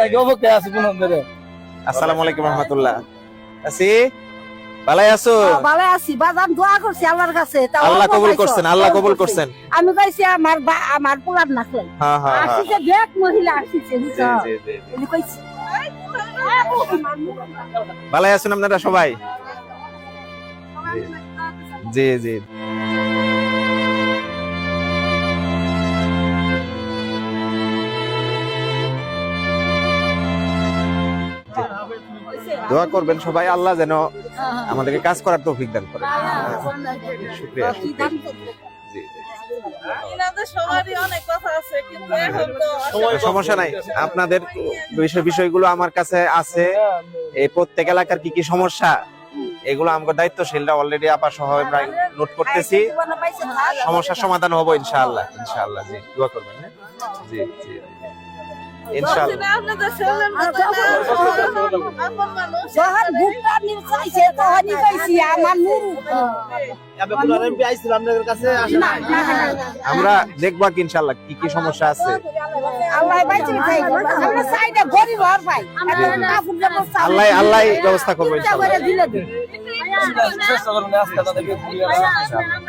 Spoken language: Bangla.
নাকি অবকে আছে কোন ধরে। আসসালামু আলাইকুম রাহমাতুল্লাহ। আসি ভালাই আছো? ভালো আছি, বাজান দোয়া করছি আল্লাহর কাছে। আল্লাহ কবুল করছেন, আল্লাহ কবুল করছেন। আমি কইছি আমার পোলার নাকলাই হ্যাঁ হ্যাঁ হ্যাঁ। আসিছে, দেখ মহিলা আসিছে, জি জি জি। আমি কইছি ভালাই আছেন আপনারা সবাই? জি জি। দোয়া করবেন সবাই, আল্লাহ যেন আমাদেরকে কাজ করার তৌফিক দান করেন। শুকরিয়া শুকরিয়া। জি জি। সমস্যা নাই, আপনাদের বিষয়গুলো আমার কাছে আছে। এই প্রত্যেক এলাকার কি কি সমস্যা এগুলো আমার দায়িত্বশীলরা অলরেডি আপা সহ প্রায় নোট করতেছি। সমস্যার সমাধান হবো ইনশাআল্লাহ, ইনশাআল্লাহ। জি দোয়া করবেন। হ্যাঁ জি জি ইনশাআল্লাহ। যখন ভুট্টা নিয়ে চাইছে তখনই কইছি আমার নুরু। আমরা দেখবো কি ইনশাআল্লাহ কি কি সমস্যা আছে। আল্লাহ বাইচে খাই, আমরা সাইডে গরিব আর ভাই আল্লাহ আল্লাহ ব্যবস্থা করবো করে ইনশাআল্লাহ। দিলে দিন। চেষ্টা করুন আজকে তাদেরকে দিয়ে ইনশাআল্লাহ।